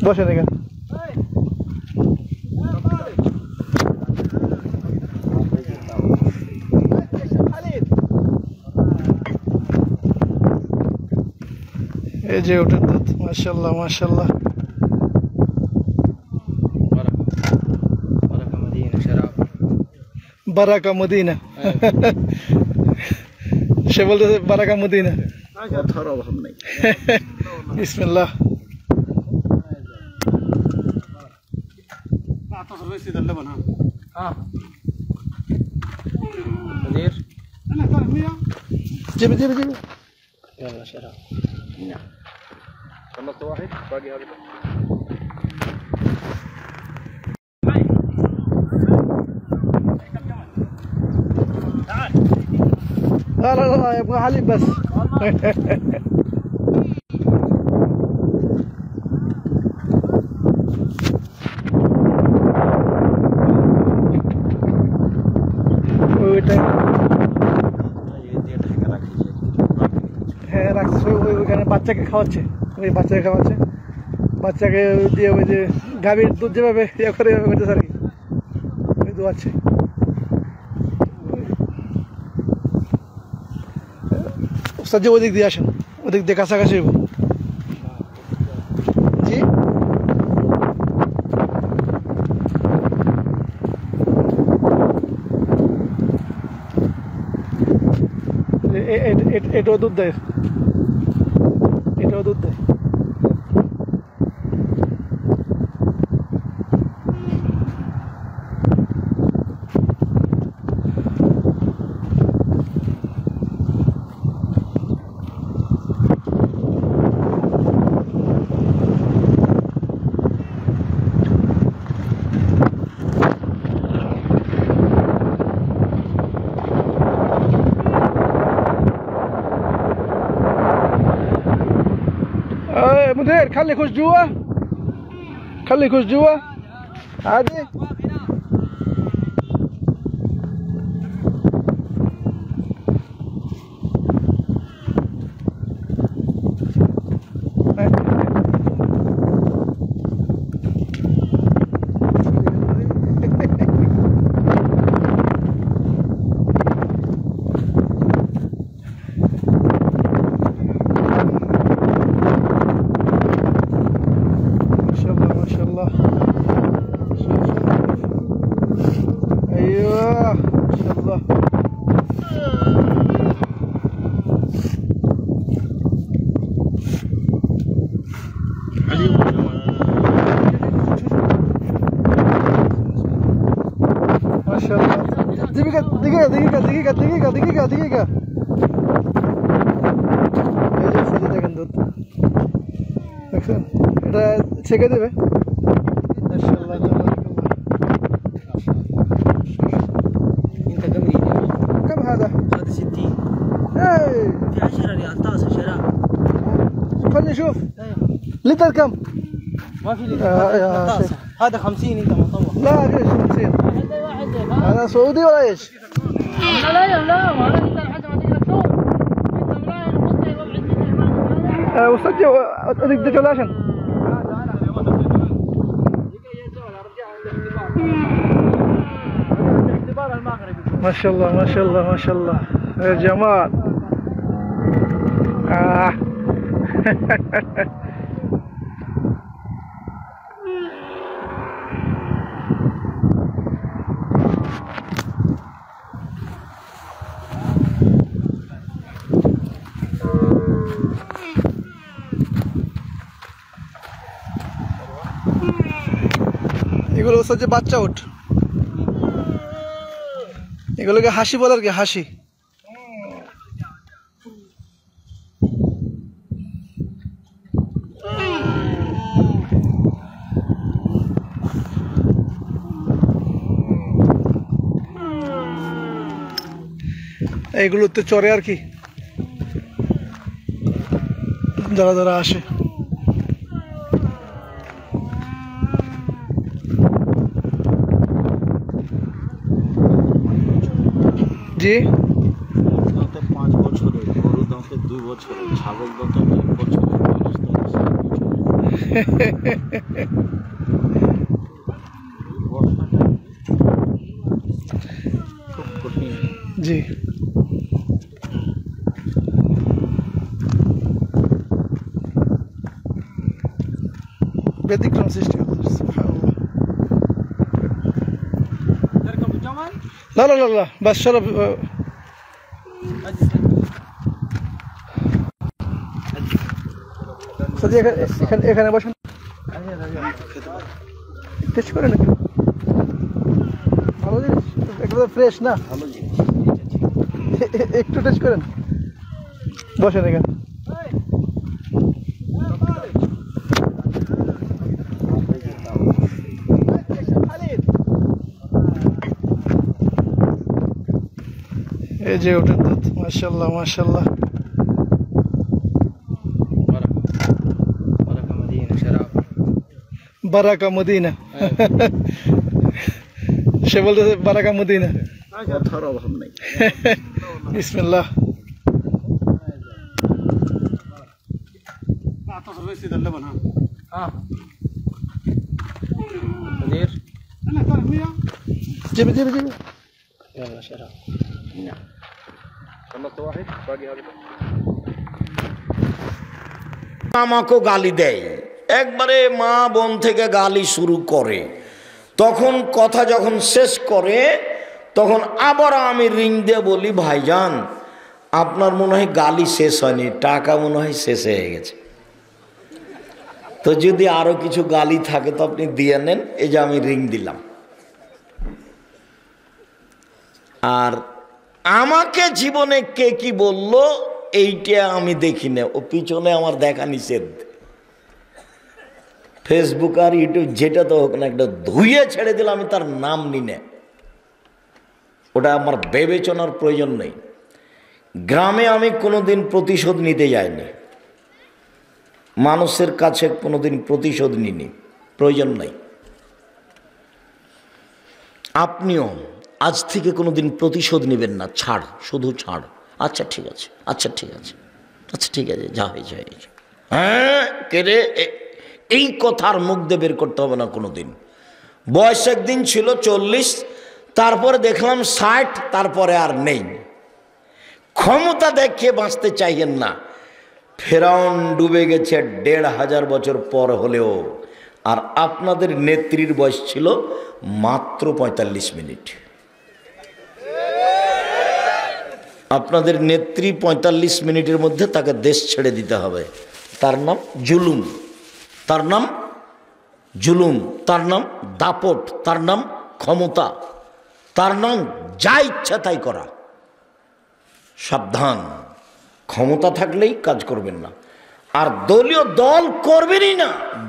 বসেন এখানে। এই যে ওটার দুধ, মাশাআল্লাহ মাশাআল্লাহ। বারাকা মদিনা, সে বলতেছে বারাকা মদিনা। কথার অভাব নেই। বিসমিল্লাহ। جيب جيب جيب يلا شراب. خلصت واحد باقي هذا. لا لا لا يبغى حليب بس. হ্যাঁ রাখছে, ওইখানে বাচ্চাকে খাওয়াচ্ছে, ওই বাচ্চাকে খাওয়াচ্ছে, বাচ্চাকে দিয়ে ওই যে গাভীর দুধ যেভাবে ইয়ে করে করতেছে আর কি, ওই দোয়াচ্ছে। ওস্তাদ যে ওদিক দিয়ে আসেন, ওদিক দিয়ে কাছাকাছি হইব। জি এটাও দুধ দেয়, এটাও দুধ দেয়। مدير خلي يخش جوا، خلي يخش جوا عادي. ايوه ما شاء الله. ما شاء الله. دقيقة دقيقة دقيقة دقيقة دقيقة دقيقة دقيقة. এই যে ফেলে দেখেন দুধ দেখছেন, এটা ছেঁকে দেবে। মাশাআল্লাহ كم هذا؟ هذا 60. اي في 10 ريال طاسه شراب. خليني اشوف. لتر كم؟ ما في لتر. طاسه هذا 50 انت مطوع. لا ليش 50؟ واحد انا سعودي ولا ايش؟ لا لا ولا انت لحد ما تقدر تشوف. انت ملاين وقت وابعد وسجل ادق ديكلاشن. ما شاء الله ما شاء الله ما شاء الله يا جمال. এগুলো হচ্ছে বাচ্চা উট, এগুলোকে হাসি বলার কি, হাসি। এইগুলোতে চড়ে আর কি, যারা যারা আসে। জি 5 বছরে, গরুর দাঁতে 2 বছরে, ছাগল দাঁতে 1 বছরে, খুব কঠিন। জি ব্যতিক্রম সৃষ্টি হচ্ছে সুবহানাল্লাহ। لا لا لا لا بس شرب সাজি এখানে বসেন টেস্ট করে নাকি ভালো জিনিস একদম ফ্রেশ না ভালো জিনিস। একটু টেস্ট করেন বসেন এখানে এই যে ওটার দুধ মাশাআল্লাহ মাশাআল্লাহ বারাকা মদিনা সে বলতেছে বারাকা মদিনা কথার অভাব নেই। বিসমিল্লাহ جيب جيب جيب يلا شراب خلصت واحد باقي هذا আমাকেও গালি দেয়, একবারে মা বোন থেকে গালি শুরু করে। তখন কথা যখন শেষ করে তখন আবার আমি রিং দিয়ে বলি, ভাইজান আপনার মনে হয় গালি শেষ হয়নি, টাকা মনে হয় শেষ হয়ে গেছে, তো যদি আরো কিছু গালি থাকে তো আপনি দিয়ে নেন। এই যে আমি রিং দিলাম। আর আমাকে জীবনে কে কি বললো এইটা আমি দেখি না, ও পিছনে আমার দেখা নিষেধ। ফেসবুক আর ইউটিউব যেটা তো হোক না, একটা ধুয়ে ছেড়ে দিলে আমি তার নাম নি না, ওটা আমার বিবেচনার প্রয়োজন নেই। গ্রামে আমি কোনোদিন প্রতিশোধ নিতে যাইনি, মানুষের কাছে কোনোদিন প্রতিশোধ নিনি, প্রয়োজন নেই। আপনিও আজ থেকে কোনোদিন প্রতিশোধ নেবেন না, ছাড়, শুধু ছাড়। আচ্ছা ঠিক আছে, আচ্ছা ঠিক আছে, আচ্ছা ঠিক আছে, যা হয়েছে হয়েছে। হ্যাঁ কে রে, এই কথার মুখ দিয়ে বের করতে হবে না কোনোদিন। বয়স একদিন ছিল 40, তারপরে দেখলাম 60, তারপরে আর নেই। ক্ষমতা দেখিয়ে বাঁচতে চাইেন না। ফেরাউন ডুবে গেছে 1500 বছর পর হলেও, আর আপনাদের নেত্রীর বয়স ছিল মাত্র 45 মিনিট। আপনাদের নেত্রী 45 মিনিটের মধ্যে তাকে দেশ ছেড়ে দিতে হবে। তার নাম জুলুম, তার নাম জুলুম, তার নাম দাপট, তার নাম ক্ষমতা, তার নাম যা ইচ্ছা তাই করা। সাবধান, ক্ষমতা থাকলেই কাজ করবেন না, আর দলীয় দল করবেনই না।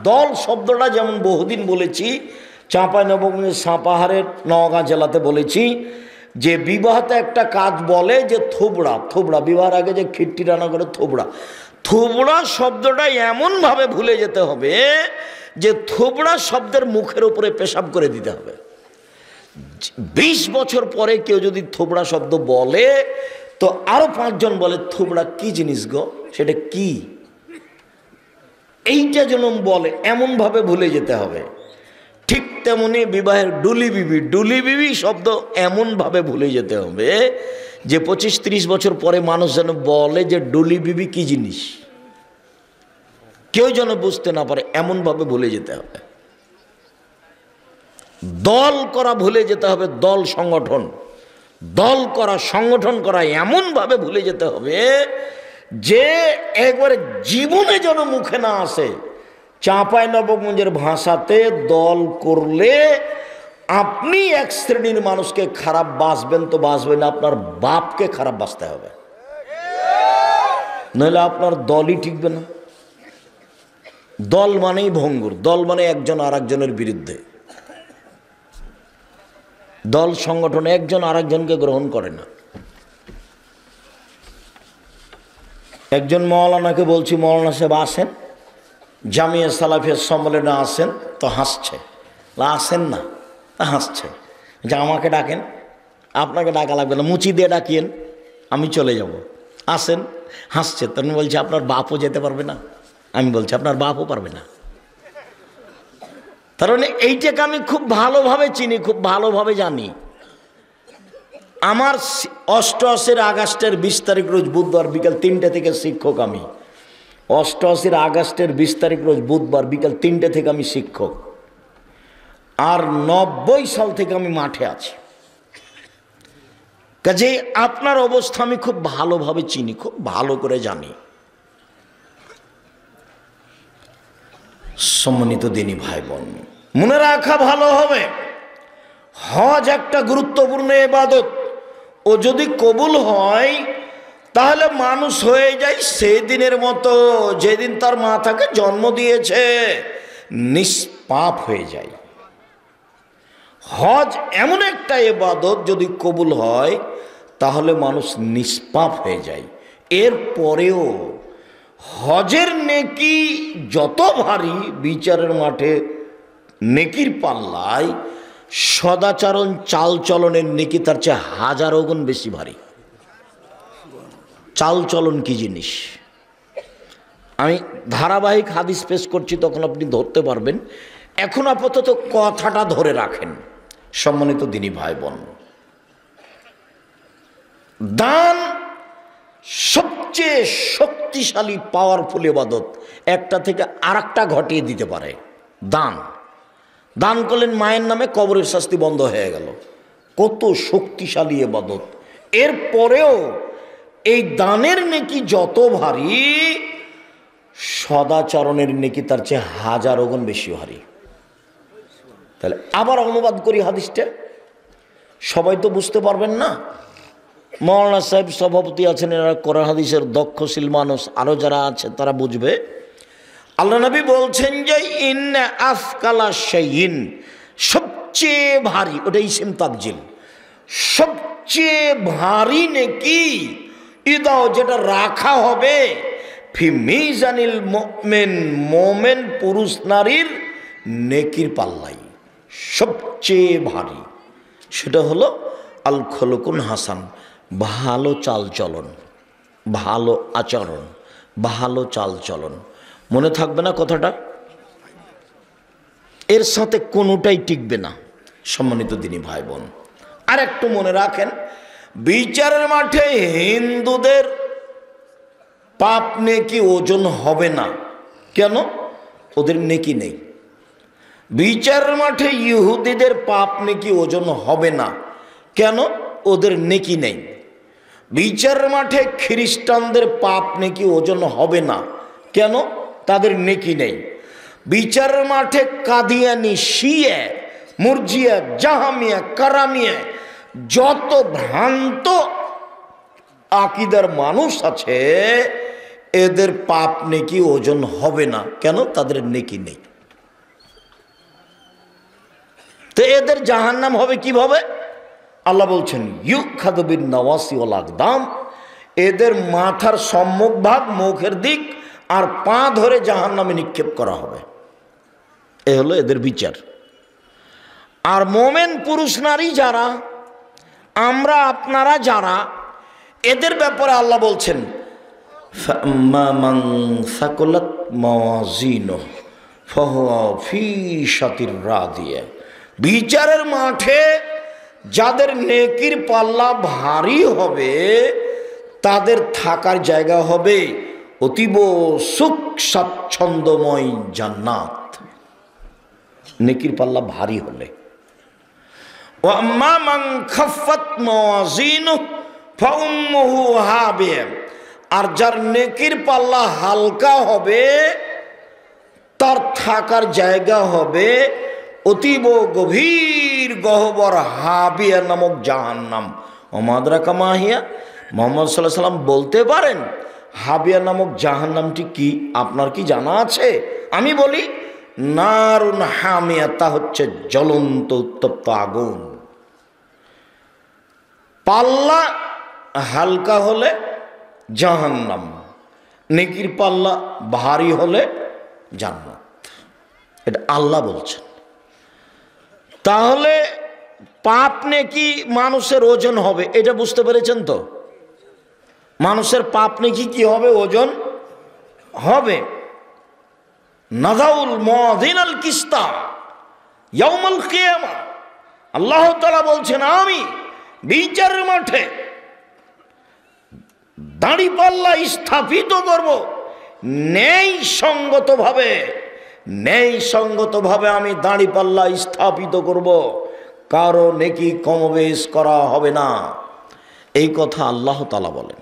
দল শব্দটা যেমন বহুদিন বলেছি, চাঁপাইনবাবগঞ্জের সাপাহারের নওগাঁ জেলাতে বলেছি যে বিবাহতে একটা কাজ বলে যে থোবড়া, থোবড়া বিবাহের আগে যে খিট্টি রান্না করে থোবড়া, থোবড়া শব্দটা এমনভাবে ভুলে যেতে হবে যে থোবড়া শব্দের মুখের উপরে পেশাব করে দিতে হবে। 20 বছর পরে কেউ যদি থোবড়া শব্দ বলে তো আরো 5 জন বলে থোবড়া কি জিনিস গো, সেটা কি, এইটা যেন বলে, এমনভাবে ভুলে যেতে হবে। ঠিক তেমনি বিবাহের ডুলি বিবি, ডুলি বিবি শব্দ এমনভাবে ভুলে যেতে হবে যে 25-30 বছর পরে মানুষ যেন বলে যে ডুলি বিবি কি জিনিস, কেউ যেন বুঝতে না পারে, এমনভাবে ভুলে যেতে হবে। দল করা ভুলে যেতে হবে, দল সংগঠন, দল করা, সংগঠন করা এমনভাবে ভুলে যেতে হবে যে একবারে জীবনে যেন মুখে না আসে। চাঁপাইনবাবগঞ্জের ভাষাতে দল করলে আপনি এক শ্রেণীর মানুষকে খারাপ বাসবেন তো বাসবেন, আপনার বাপকে খারাপ বাসতে হবে, নইলে আপনার দলই টিকবে না। দল মানেই ভঙ্গুর, দল মানে একজন আর একজনের বিরুদ্ধে। দল সংগঠনে একজন আর একজনকে গ্রহণ করে না। একজন মৌলানাকে বলছি, মৌলানা সাহেব আসেন, জামিয়া সালাফিয়া সম্মেলনে আসেন, তো হাসছে, আসেন না, তা হাসছে, যে আমাকে ডাকেন, আপনাকে ডাকা লাগবে না, মুচি দিয়ে ডাকিয়েন, আমি চলে যাব, আসেন, হাসছে। তখন বলছে আপনার বাপও যেতে পারবে না, আমি বলছি আপনার বাপও পারবে না। তার মানে এইটাকে আমি খুব ভালোভাবে চিনি, খুব ভালোভাবে জানি। আমার 88 আগস্টের 20 তারিখ রোজ বুধবার বিকাল 3টে থেকে শিক্ষক আমি। 88 আগস্টের 20 তারিখ রোজ বুধবার বিকাল 3টে থেকে আমি শিক্ষক। আর 90 সাল থেকে আমি মাঠে আছি। কাজে আপনার অবস্থা আমি খুব ভালোভাবে চিনি, খুব ভালো করে জানি। সম্মানিত দিনী ভাই বোন, মনে রাখা ভালো হবে, হজ একটা গুরুত্বপূর্ণ ইবাদত। ও যদি কবুল হয় তাহলে মানুষ হয়ে যায় সেই দিনের মতো যেদিন তার মাতাকে জন্ম দিয়েছে, নিষ্পাপ হয়ে যায়। হজ এমন একটা ইবাদত যদি কবুল হয় তাহলে মানুষ নিষ্পাপ হয়ে যায়। এরপরেও হজের নেকি যত ভারী, বিচারের মাঠে নেকির পাল্লায় সদাচরণ চালচলনের নেকি তার চেয়ে হাজারো গুণ বেশি ভারী। চালচলন কি জিনিস আমি ধারাবাহিক হাদিস পেশ করছি, তখন আপনি ধরতে পারবেন। এখন আপাতত কথাটা ধরে রাখেন। সম্মানিত দিনী ভাই বোন, দান সবচেয়ে শক্তিশালী পাওয়ারফুল ইবাদত, একটা থেকে আরেকটা ঘটিয়ে দিতে পারে। দান দান করলেন, মায়ের নামে কবরের শাস্তি বন্ধ হয়ে গেল। কত শক্তিশালী ইবাদত। এরপরেও এই দানের নেকি যত ভারী, সদাচরণের নেকি তার চেয়ে হাজারো গুণ বেশি ভারী। তাহলে আবার অনুবাদ করি হাদিসটা, সবাই তো বুঝতে পারবেন না। মৌলানা সাহেব সভাপতি আছেন, এরা কোরআন হাদিসের দক্ষশীল মানুষ, আরও যারা আছে তারা বুঝবে। আল্লাহ নবী বলছেন যে ইন্না আফকালা শাইইন, সবচেয়ে ভারী, ওটা ইসিম তাবজিল, সবচেয়ে ভারী নেকি ইদাও, যেটা রাখা হবে ফি মিজানিল মুমিন, মোমেন পুরুষ নারীর নেকির পাল্লাই সবচেয়ে ভারী, সেটা হলো আল খলকুন হাসান, ভালো চালচলন, ভালো আচরণ, ভালো চালচলন। মনে থাকবে না কথাটা? এর সাথে কোনোটাই টিকবে না। সম্মানিত দিনী ভাই বোন, আর একটু মনে রাখেন, বিচারের মাঠে হিন্দুদের পাপ নেকি ওজন হবে না। কেন? ওদের নেকি নেই। বিচারের মাঠে ইহুদিদের পাপ নেকি ওজন হবে না। কেন? ওদের নেকি নেই। বিচারের মাঠে খ্রিস্টানদের পাপ নেকি ওজন হবে না। কেন? তাদের নেকি নেই। বিচারের মাঠে কাদিয়ানি, শিয়া, মুরজিয়া, জাহামিয়া, কারামিয়া, যত ভ্রান্ত আকিদার মানুষ আছে, এদের পাপ নেকি ওজন হবে না। কেন? তাদের নেকি নেই। তো এদের জাহান্নাম হবে কিভাবে? আল্লাহ বলছেন ইউখাযু বিন নাওয়াসি ওয়াল আকদাম, এদের মাথার সম্মুখ ভাগ, মুখের দিক আর পা ধরে জাহান্নামে নিক্ষেপ করা হবে। এ হলো এদের বিচার। আর মোমেন পুরুষ নারী যারা, আমরা আপনারা যারা, এদের ব্যাপারে আল্লাহ বলছেন ফাম্মা মান সাকুলাত মাওয়াজিনুহু ফাহুয়া ফি শাতির রাদিয়া, বিচারের মাঠে যাদের নেকির পাল্লা ভারী হবে তাদের থাকার জায়গা হবে অতীব সুখ স্বাচ্ছন্দ্যময় জান্নাত, নেকির পাল্লা ভারী হলে। ওয়া আম্মা মান খাফফাত মাওয়াজিনুহু ফাউম্মুহু হাবিয়া, আর যার নেকির পাল্লা হালকা হবে তার থাকার জায়গা হবে অতীব গভীর গহ্বর হাবিয়া নামক জাহান্নাম। ওমাদরাকা মাহিয়া, মুহাম্মদ সাল্লাল্লাহু আলাইহি ওয়াসাল্লাম বলতে পারেন হাবিয়া নামক জাহান্নামটি কি? আপনার কি জানা আছে? আমি বলি নারুন হামিয়া, তা হচ্ছে জ্বলন্ত উত্তপ্ত আগুন। পাল্লা হালকা হলে জাহান্নাম, নেকির পাল্লা ভারী হলে জান্নাত। এটা আল্লাহ বলছেন। তাহলে পাপ নেকি মানুষের ওজন হবে, এটা বুঝতে পেরেছেন তো? মানুষের পাপ নেকি কি হবে? ওজন হবে। নাযাউল মুযিনাল কিস্তা, ইয়াউমুল কিয়ামা আল্লাহ তাআলা বলছেন আমি বিচারের মাঠে দাঁড়িপাল্লা স্থাপিত করব ন্যায়সঙ্গতভাবে আমি দাঁড়িপাল্লা স্থাপিত করব, কারো নেকি কমবেশ করা হবে না। এই কথা আল্লাহ তাআলা বলেন।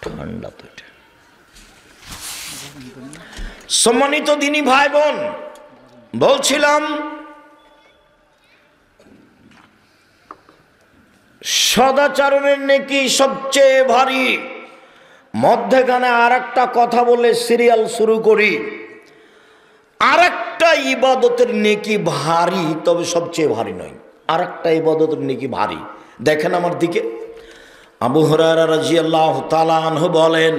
ঠান্ডা তো এটা। সম্মানিত দিনী ভাই বোন, বলছিলাম সদাচরণের নেকি সবচেয়ে ভারী। মধ্যখানে আর একটা কথা বলে সিরিয়াল শুরু করি। আর একটা ইবাদতের নেকি ভারী, তবে সবচেয়ে ভারী নয়। আর একটা ইবাদতের নেকি ভারী। দেখেন আমার দিকে। আবু হুরায়রা রাদিয়াল্লাহু তাআলা আনহু বলেন,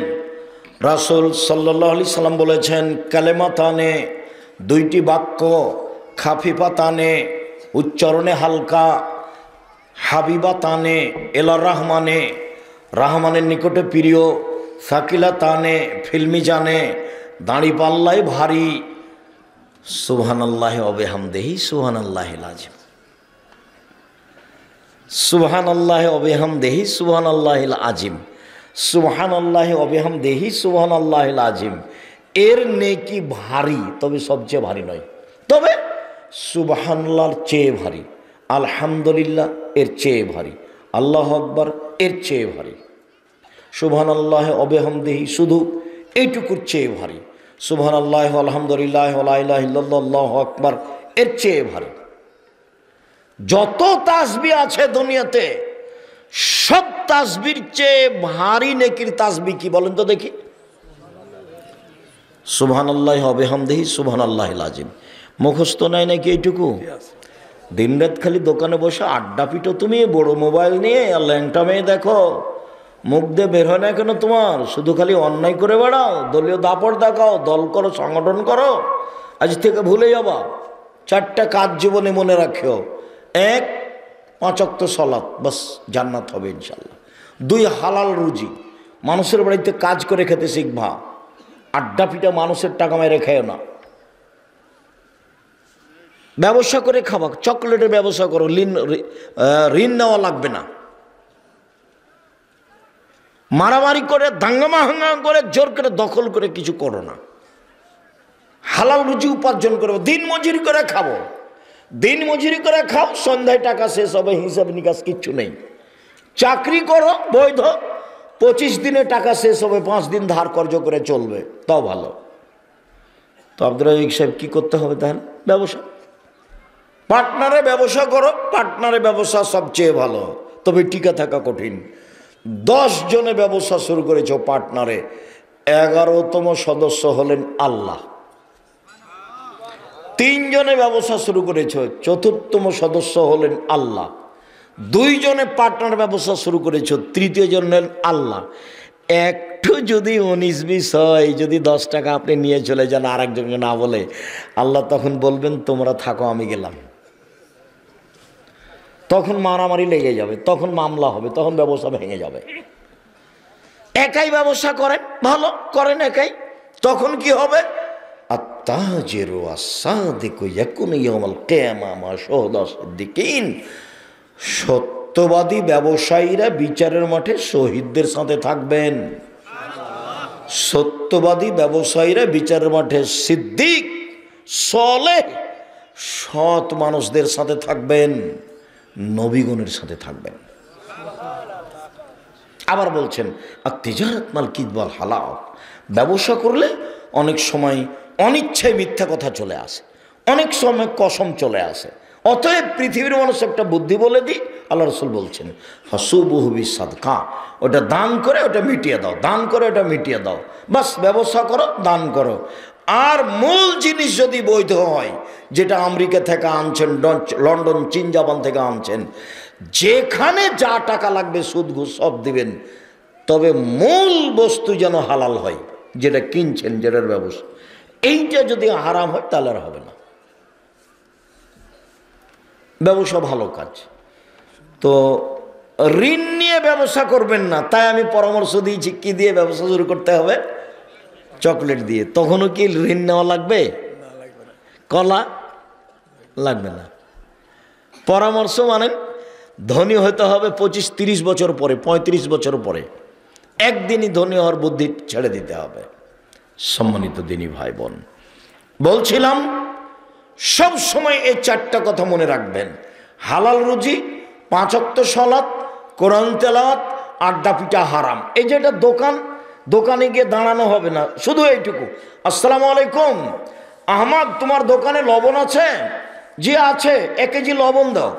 রাসূল সাল্লাল্লাহু আলাইহি সাল্লাম বলেছেন, কালেমাতানে, দুইটি বাক্য, খাফিফাতানে, উচ্চারণে হালকা, হাবিবাতানে এলার রহমানে, রহমানের নিকটে প্রিয়, সাকিলাতানে ফিলমিজানে, দাঁড়ি পাল্লায় ভারী, সুবহানাল্লাহি ওয়া বিহামদিহি সুবহানাল্লাহিল আযীম। সুবহানাল্লাহি ওয়া বিহামদিহি সুবহানাল্লাহিল আযীম, সুবহানাল্লাহি ওয়া বিহামদিহি সুবহানাল্লাহিল আযীম। এর নেকি ভারী, তবে সবচেয়ে ভারী নয়। তবে সুবহানাল্লাহর চেয়ে ভারী, আলহামদুলিল্লাহ এর চেয়ে ভারী, আল্লাহু আকবার এর চেয়ে ভারী, সুবহানাল্লাহি ওয়া বিহামদিহি শুধু এইটুকুর চেয়ে ভারী, সুবহানাল্লাহি আলহামদুলিল্লাহ ওয়া লা ইলাহা ইল্লাল্লাহ আল্লাহু আকবার এর চেয়ে ভারী। যত তাসবিহ আছে দুনিয়াতে, সব তাসবির চেয়ে ভারী নেকির তাসবিহ কি বলেন তো দেখি? সুবহানাল্লাহি ওয়া বিহামদিহি সুবহানাল্লাহিল আযীম। মুখস্থ নাই নাকি এইটুকু? দিনরাত খালি দোকানে বসে আড্ডা পিটো, তুমি বড় মোবাইল নিয়ে আর ল্যাংটা মেয়ে দেখো, মুখ দিয়ে বের হয় না কেন তোমার? শুধু খালি অন্যায় করে বেড়াও, দলীয় দাপট দেখাও, দল করো, সংগঠন করো। আজ থেকে ভুলে যাবা। 4টা কাজ জীবনে মনে রাখিও। 1, 5 ওয়াক্ত সালাত, বাস জান্নাত হবে ইনশাল্লাহ। 2, হালাল রুজি, মানুষের বাড়িতে কাজ করে খেতে শিখবা। আড্ডা পিটা মানুষের টাকা মেরে খেও না। ব্যবসা করে খাবা, চকলেটের ব্যবসা করো, ঋণ নেওয়া লাগবে না। মারামারি করে, দাঙ্গামা হাঙ্গামা করে, জোর করে দখল করে কিছু করো না। হালাল রুজি উপার্জন করবো, দিন মজুরি করে খাবো। দিন মজুরি করে খাও, সন্ধ্যায় টাকা শেষ হবে, হিসাব নিকাশ কিচ্ছু নেই। চাকরি করো বৈধ, 25 দিনে টাকা শেষ হবে, 5 দিন ধার কর্জ করে চলবে, তাও ভালো। তো আব্দুর রাজ্জাক সাহেব কি করতে হবে তাহলে? ব্যবসা, পার্টনারে ব্যবসা করো। পার্টনারে ব্যবসা সবচেয়ে ভালো, তবে টিকে থাকা কঠিন। 10 জনে ব্যবসা শুরু করেছ পার্টনারে, 11তম সদস্য হলেন আল্লাহ। 3 জনে ব্যবসা শুরু করেছ, 4র্থতম সদস্য হলেন আল্লাহ। 2 জনে পার্টনার ব্যবসা শুরু করেছ, 3য় জন হলেন আল্লাহ। একটু যদি 19-20 হয়, যদি 10 টাকা আপনি নিয়ে চলে যান আর একজনকে না বলে, আল্লাহ তখন বলবেন তোমরা থাকো, আমি গেলাম। তখন মারামারি লেগে যাবে, তখন মামলা হবে, তখন ব্যবসা ভেঙে যাবে। একাই ব্যবসা করেন, ভালো করেন একাই, তখন কি হবে? আত্তাজিরু আস-সাদিকু ইয়াকুনু ইয়াউমাল কিয়ামা মা শুহাদা সিদ্দিকিন। সত্যবাদী ব্যবসায়ীরা বিচারের মাঠে শহীদদের সাথে থাকবেন। সত্যবাদী ব্যবসায়ীরা বিচারের মাঠে সিদ্দিক, সালেহ, সৎ মানুষদের সাথে থাকবেন, নবীগণের সাথে থাকবেন। আবার বলছেন আত-তিজারাত মাল কিযবাল হালাল। ব্যবসা করলে অনেক সময় অনিচ্ছায় মিথ্যা কথা চলে আসে, অনেক সময় কসম চলে আসে। অতএব পৃথিবীর মানুষ একটা বুদ্ধি বলে দিই, আল্লাহ রাসূল বলছেন হাসুবুহু বিসাদকা, ওটা দান করে ওটা মিটিয়ে দাও, দান করে ওটা মিটিয়ে দাও। বাস ব্যবসা করো, দান করো। আর মূল জিনিস যদি বৈধ হয়, যেটা আমেরিকা থেকে আনছেন, লন্ডন, চীন, জাপান থেকে আনছেন, যেখানে যা টাকা লাগবে সুদ ঘুষ সব দিবেন, তবে মূল বস্তু যেন হালাল হয়, যেটা কিনছেন, যেটার ব্যবসা। এইটা যদি হারাম হয় তাহলে আর হবে না। ব্যবসা ভালো কাজ। তো ঋণ নিয়ে ব্যবসা করবেন না, তাই আমি পরামর্শ দিয়েছি কি দিয়ে ব্যবসা শুরু করতে হবে? চকলেট দিয়ে, তখনও কি ঋণ নেওয়া লাগবে? কলা লাগবে না। পরামর্শ মানেন, ধনী হতে হবে 25-30 বছর পরে, 35 বছর পরে। একদিনই ধনী হওয়ার বুদ্ধি ছেড়ে দিতে হবে। সম্মানিত দিনী ভাই বোন, বলছিলাম সব সময় এই 4টা কথা মনে রাখবেন: হালাল রুজি, 5 ওয়াক্ত সালাত, কোরআন তেলাওয়াত, আড্ডা পিটা হারাম। এই যে এটা দোকানে গিয়ে দাঁড়ানো হবে না, শুধু এইটুকু, আসসালামু আলাইকুম আহমদ, তোমার দোকানে লবণ আছে? জি আছে। 1 কেজি লবণ দাও।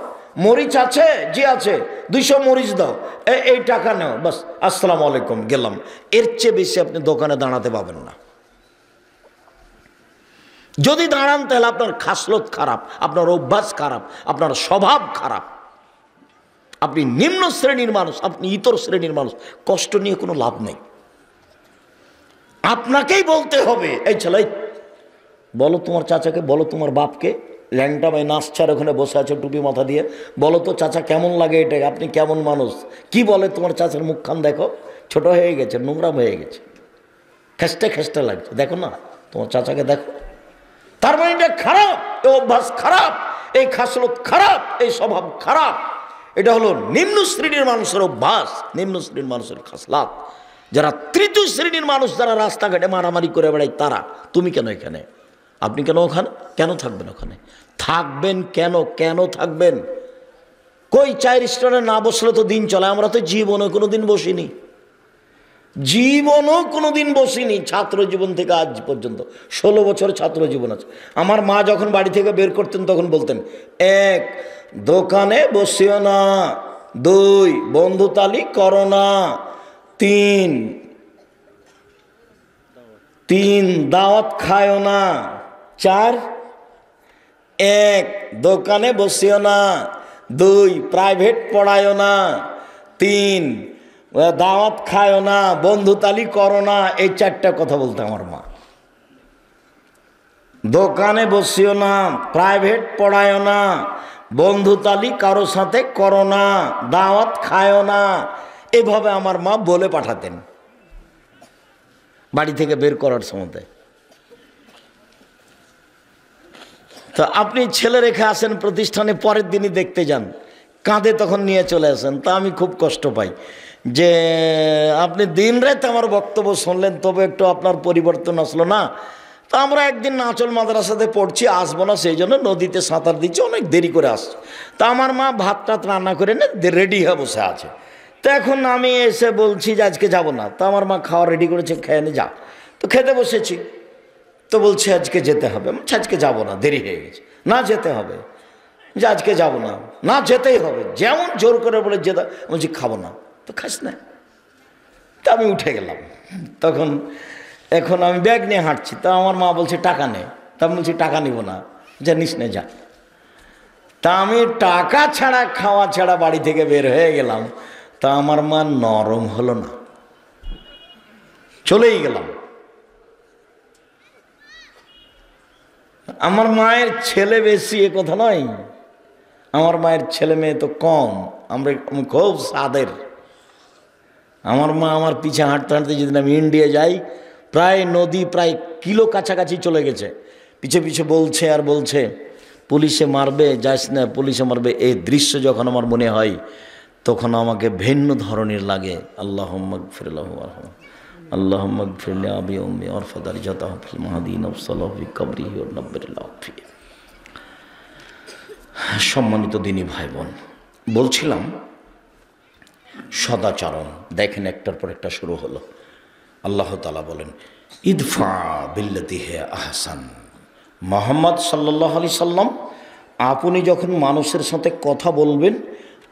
মরিচ আছে? জি আছে। 200 মরিচ দাও। এই টাকা নাও, বাস, আসসালামু আলাইকুম, গেলাম। এর চেয়ে বেশি আপনি দোকানে দাঁড়াতে পাবেন না। যদি দাঁড়ান তাহলে আপনার খাসলত খারাপ, আপনার অভ্যাস খারাপ, আপনার স্বভাব খারাপ, আপনি নিম্ন শ্রেণীর মানুষ, আপনি ইতর শ্রেণীর মানুষ। কষ্ট নিয়ে কোনো লাভ নেই। আপনাকেই বলতে হবে, এই ছেলে বলো তোমার চাচাকে, বলো তোমার বাপকে, ল্যাংটা ভাই নাচছার ওখানে বসে আছে টুপি মাথা দিয়ে, বলো তো চাচা কেমন লাগে এটা, আপনি কেমন মানুষ? কি বলে তোমার চাচার মুখখান দেখো, ছোট হয়ে গেছে, নোংরাম হয়ে গেছে, খেস্টে খেস্টে লাগছে, দেখো না তোমার চাচাকে দেখো। তার মানে এটা খারাপ, এই অভ্যাস খারাপ, এই খাসলত খারাপ, এই স্বভাব খারাপ। এটা হলো নিম্ন শ্রেণীর মানুষের অভ্যাস, নিম্ন শ্রেণীর মানুষের খাসলাত। যারা তৃতীয় শ্রেণীর মানুষ, যারা রাস্তাঘাটে মারামারি করে বেড়ায়, তারা। তুমি কেন এখানে? আপনি কেন ওখানে? কেন থাকবেন ওখানে? থাকবেন কেন? কেন থাকবেন? কই 4 স্টারে না বসলে তো দিন চলে। আমরা তো জীবনে কোনোদিন বসিনি, জীবনও কোনোদিন বসিনি, ছাত্র জীবন থেকে আজ পর্যন্ত 16 বছর ছাত্র জীবন আছে। আমার মা যখন বাড়ি থেকে বের করতেন তখন বলতেন, 1 দোকানে বসিও না, 2 বন্ধুতালি করো না, 3 দাওয়াত খায়ও না, 4 1 দোকানে বসিও না, 2 প্রাইভেট পড়ায়ও না, 3 দাওয়াত খায়ও না, বন্ধুতালি করো না। এই 4টা কথা বলতে আমার মা। দোকানে বসিও না, প্রাইভেট পড়ায়ও না, বন্ধুতালি কারো সাথে করো না, দাওয়াত খায়ও না। এভাবে আমার মা বলে পাঠাতেন বাড়ি থেকে বের করার সময়। তো আপনি ছেলে রেখে আসেন প্রতিষ্ঠানে, পরের দিনই দেখতে যান, কাঁধে তখন নিয়ে চলে আসেন। তা আমি খুব কষ্ট পাই যে আপনি দিন রাত আমার বক্তব্য শুনলেন, তবে একটু আপনার পরিবর্তন আসলো না। তা আমরা একদিন নাচল মাদ্রাসাতে পড়ছি, আসবো না, সেই জন্য নদীতে সাঁতার দিচ্ছি, অনেক দেরি করে আসছি। তা আমার মা ভাত টাত রান্না করে নে রেডি হয়ে বসে আছে। তো এখন আমি এসে বলছি যে আজকে যাব না। তো আমার মা খাওয়া রেডি করেছে, খেয়ে নে যা। তো খেতে বসেছি, তো বলছে আজকে যেতে হবে। আজকে যাব না, দেরি হয়ে গেছে। না যেতে হবে, যে আজকে যাব না, না যেতেই হবে। যেমন জোর করে বলে যেতে, বলছি খাবো না। তো খাস না। তা আমি উঠে গেলাম। তখন এখন আমি ব্যাগ নিয়ে হাঁটছি, তা আমার মা বলছে টাকা নে। তা আমি বলছি টাকা নিব না, যা নিস নে যা। তা আমি টাকা ছাড়া খাওয়া ছাড়া বাড়ি থেকে বের হয়ে গেলাম। তা আমার মা নরম হলো না, চলেই গেলাম। আমার মায়ের ছেলে বেশি এ কথা নয়, আমার মায়ের ছেলে মেয়ে তো কম। আমি খুব সাদের। আমার মা আমার পিছে হাঁটতে হাঁটতে যেদিন আমি ইন্ডিয়া যাই, প্রায় নদী প্রায় কিলো কাছাকাছি চলে গেছে, পিছে পিছে বলছে আর বলছে পুলিশে মারবে, যাস না, পুলিশে মারবে। এই দৃশ্য যখন আমার মনে হয় তখন আমাকে ভিন্ন ধরনের লাগে। আল্লাহুম্মা গফিরলাহু ওয়ারহামহু, আল্লাহুম্মা গফির লি আবি উম্মি ওয়ারফা দারাজাতাহু ফিল মাহদিন ওয়াসসালাহু ফি কবরিহি ওয়া নাব্বিরুল্লাহ ফি। সম্মানিত দিনী ভাই বোন, বলছিলাম সদাচরণ। দেখেন একটার পর একটা শুরু হলো। আল্লাহ তাআলা বলেন, ইদফা বিল্লাতি হিয়া আহসান। মুহাম্মদ সাল্লাল্লাহু আলাইহি সাল্লাম, আপনি যখন মানুষের সাথে কথা বলবেন,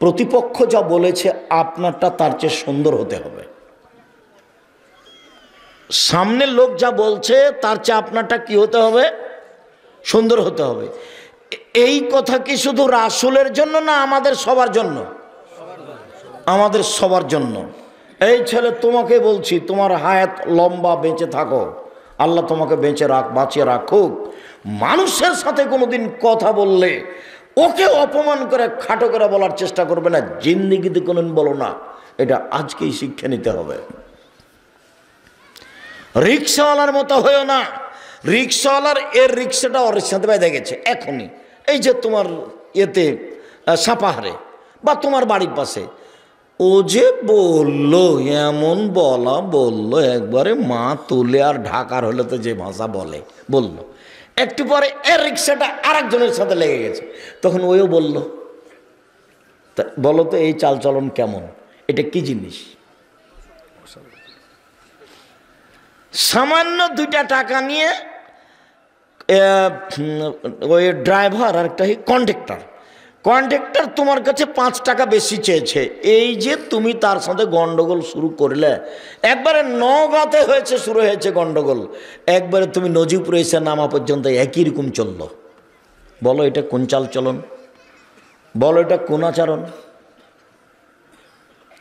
প্রতিপক্ষ যা বলেছে আপনারটা তার চেয়ে সুন্দর হতে হবে। সামনের লোক যা বলছে তার চেয়ে আপনারটা কি হতে হবে? সুন্দর হতে হবে। এই কথা কি শুধু রাসূলের জন্য না আমাদের সবার জন্য? আমাদের সবার জন্য। এই ছেলে, তোমাকে বলছি, তোমার হায়াত লম্বা, বেঁচে থাকো, আল্লাহ তোমাকে বাঁচিয়ে রাখুক। মানুষের সাথে কোনোদিন কথা বললে ওকে অপমান করে খাটো করে বলার চেষ্টা করবে না, জিন্দেগিতে কোনোদিন বলো না। এটা আজকেই শিক্ষা নিতে হবে। রিক্সাওয়ালার মতো হয়েও না। রিক্সাওয়ালার এর রিক্সাটা ওর সাথে বেঁধে গেছে এখনই, এই যে তোমার এতে সাপাহারে বা তোমার বাড়ির পাশে। ও যে বললো, এমন বলা বললো, একবারে মা তুলে আর ঢাকার হলে তো যে ভাষা বললো। একটু পরে এর রিক্সাটা আরেকজনের সাথে লেগে গেছে। তখন ওইও বলল, বলো তো এই চালচলন কেমন, এটা কি জিনিস? সামান্য 2টা টাকা নিয়ে ওই ড্রাইভার আর একটা কন্ডাক্টর তোমার কাছে 5 টাকা বেশি চেয়েছে। এই যে তুমি তার সাথে গন্ডগোল শুরু করলে, একবারে নওগাঁতে শুরু হয়েছে গন্ডগোল, একবারে তুমি নজিপুরে এসে নামা পর্যন্ত একই রকম চললো। বলো এটা কোন চালচলন? বলো এটা কোন আচরণ?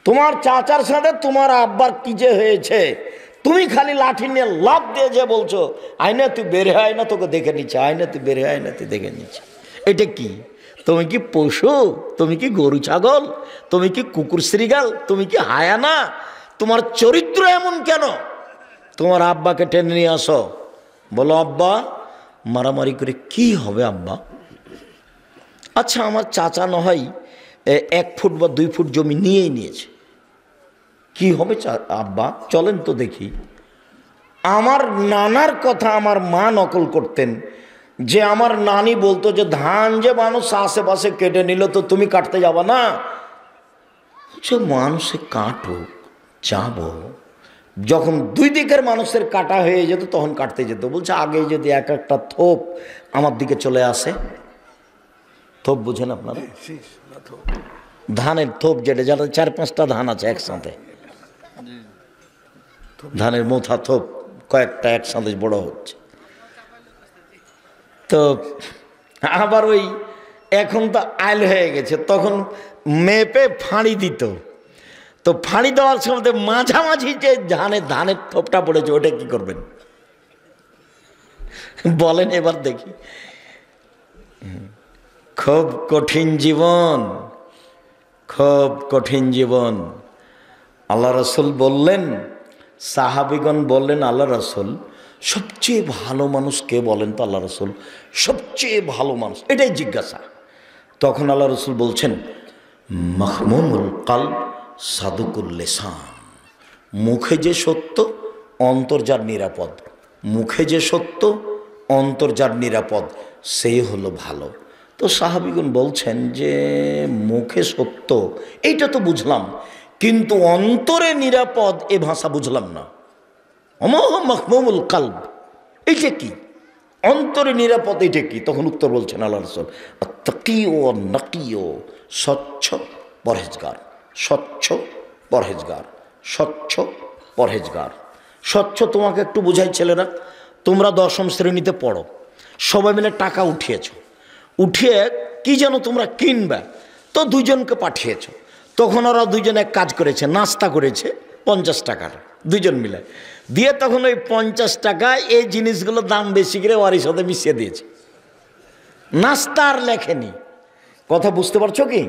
তোমার চাচার সাথে তোমার আব্বার কি যে হয়েছে, তুমি খালি লাঠি নিয়ে লাফ দিয়ে যে বলছো, আয়না তুই বের হয় না, তোকে দেখে নিচ্ছে, আয়না তুই বের হয় না, তুই দেখে নিচ্ছে। এটা কি? তুমি কি পশু? তুমি কি গরু ছাগল? তুমি কি কুকুর শ্রীগাল? তুমি কি হায়ানা? তোমার চরিত্র এমন কেন? তোমার আব্বাকে টেনে নিয়ে আসো, বলো আব্বা মারামারি করে কি হবে আব্বা? আচ্ছা আমার চাচা না হয় 1 ফুট বা 2 ফুট জমি নিয়েই নিয়েছে, কি হবে আব্বা? চলেন তো দেখি। আমার নানার কথা আমার মা নকল করতেন, যে আমার নানি বলতো যে ধান যে মানুষ আশেপাশে কেটে নিল তো তুমি কাটতে যাবা না? যে মানুষে কাটো যাবো, যখন 2 দিকের মানুষের কাটা হয়ে যেত তখন কাটতে যেত। বলছে আগে যদি একটা থোপ আমার দিকে চলে আসে, থোপ বুঝেন আপনারা? ধানের থোপ যেটা 4-5টা ধান আছে একসাথে, ধানের মোথা থোপ কয়েকটা একসাথে বড় হচ্ছে। তো আবার ওই এখন তো আইল হয়ে গেছে, তখন মেপে ফাঁড়ি দিত। তো ফাঁড়ি দেওয়ার সময় মাঝামাঝি যে ধানের থোপটা পড়েছে, ওটা কি করবেন বলেন এবার দেখি? খুব কঠিন জীবন, খুব কঠিন জীবন। আল্লাহ রসুল বললেন, সাহাবিগণ বললেন আল্লাহ রসুল সবচেয়ে ভালো মানুষ কে বলেন তো? আল্লাহ রসুল সবচেয়ে ভালো মানুষ, এটাই জিজ্ঞাসা। তখন আল্লাহ রসুল বলছেন মাহমুমুল কালব সাদুকুল লিসান, মুখে যে সত্য অন্তর যার নিরাপদ, মুখে যে সত্য অন্তর যার নিরাপদ, সেই হলো ভালো। তো সাহাবিগণ বলছেন যে মুখে সত্য এইটা তো বুঝলাম, কিন্তু অন্তরে নিরাপদ এ ভাষা বুঝলাম না। মাহমুমুল কালব এইটা কি? অন্তরে নিরাপদ এটা কি? তখন উত্তর বলছেন আল্লাহ রাসূল তাকিও নাকিও, স্বচ্ছ পরহেজগার, স্বচ্ছ পরহেজগার, স্বচ্ছ পরহেজগার। স্বচ্ছ তোমাকে একটু বোঝাই ছেলেরা, তোমরা 10ম শ্রেণীতে পড়ো, সবাই মিলে টাকা উঠিয়েছো, উঠিয়ে কি যেন তোমরা কিনবে, তো 2 জনকে পাঠিয়েছো। তখন ওরা 2 জন এক কাজ করেছে, নাস্তা করেছে 50 টাকার, 2 জন মিলে দিয়ে তখন ওই 50 টাকায় এই জিনিসগুলো দাম বেশি করে ওয়ারির সাথে মিশিয়ে দিয়েছে। নাস্তা আর লেখেনি, কথা বুঝতে পারছো কি?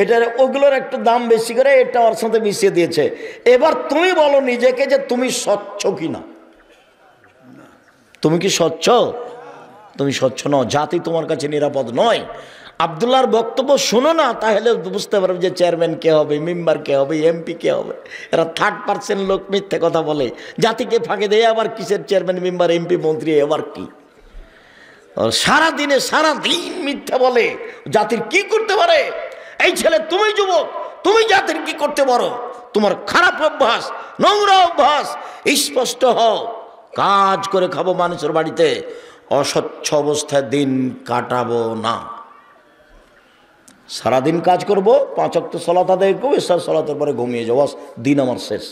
এটার ওগুলোর একটু দাম বেশি করে এটা ওর সাথে মিশিয়ে দিয়েছে। এবার তুমি বলো নিজেকে যে তুমি স্বচ্ছ কি না? তুমি কি স্বচ্ছ? তুমি স্বচ্ছ নও, জাতি তোমার কাছে নিরাপদ নয়। আব্দুল্লাহর বক্তব্য শোনো না, তাহলে বুঝতে পারবে যে চেয়ারম্যান কে হবে, মেম্বার কে হবে, এমপি কে হবে। এরা 3rd-person লোক, মিথ্যে কথা বলে, জাতিকে ফাঁকে দেয়। আবার কিসের চেয়ারম্যান, মেম্বার, এমপি, মন্ত্রী, এবার কি সারাদিন মিথ্যা বলে, জাতির কি করতে পারে? এই ছেলে তুমি যুবক, তুমি জাতির কি করতে পারো? তোমার খারাপ অভ্যাস, নোংরা অভ্যাস, স্পষ্ট হও। কাজ করে খাবো মানুষের বাড়িতে, অস্বচ্ছ অবস্থায় দিন কাটাবো না। সারাদিন কাজ করব, 5 ওয়াক্ত সালাত আদায় করবো, এশার সালাতের পরে ঘুমিয়ে যাবো, দিন আমার শেষ।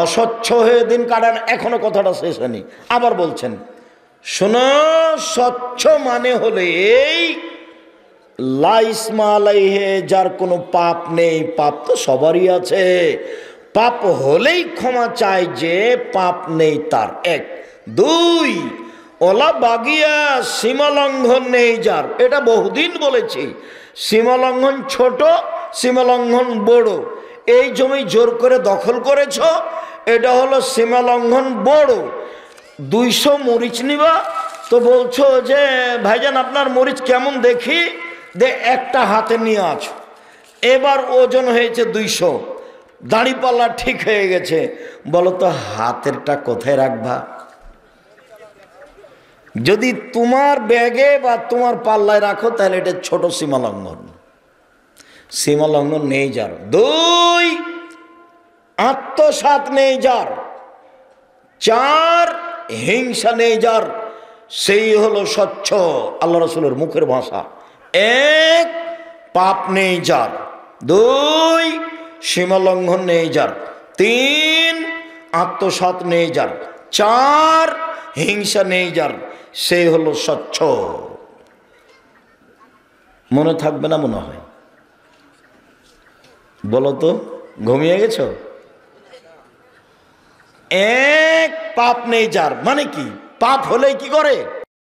অস্বচ্ছ হয়ে দিন কাটান, এখনো কথাটা শেষ হয়নি। আবার বলছেন শোনো, স্বচ্ছ মানে হলে এই লাইসমা আলাইহে, যার কোনো পাপ নেই। পাপ তো সবারই আছে, পাপ হলেই ক্ষমা চায় যে পাপ নেই তার, 1। 2 ওলা বাগিয়া, সীমালঙ্ঘন নেই যার। এটা বহুদিন বলেছি, সীমালঙ্ঘন ছোট, সীমালঙ্ঘন বড়। এই জমি জোর করে দখল করেছ, এটা হলো সীমা লঙ্ঘন বড়। 200 মরিচ নিবা, তো বলছো যে ভাইজান আপনার মরিচ কেমন দেখি, দে একটা হাতে নিয়ে আছো। এবার ওজন হয়েছে 200, দাঁড়িপাল্লা ঠিক হয়ে গেছে, বলো তো হাতেরটা কোথায় রাখবা? যদি তোমার ব্যাগে বা তোমার পাল্লায় রাখো তাহলে এটা ছোট সীমা লঙ্ঘন। সীমা লঙ্ঘন নেই যার। 2 আত্মসাৎ নেই যার। 4 হিংসা নেই যার, সেই হলো স্বচ্ছ, আল্লাহ রসুলের মুখের ভাষা। 1 পাপ নেই যার। 2 সীমা লঙ্ঘন নেই যার। 3 আত্মসাৎ নেই যার। 4 হিংসা নেই যার, সেই হলো স্বচ্ছ। মনে থাকবে না মনে হয়? বলো তো, ঘুমিয়ে গেছো? 1 পাপ নেই যার মানে কি? পাপ হলে কি করে?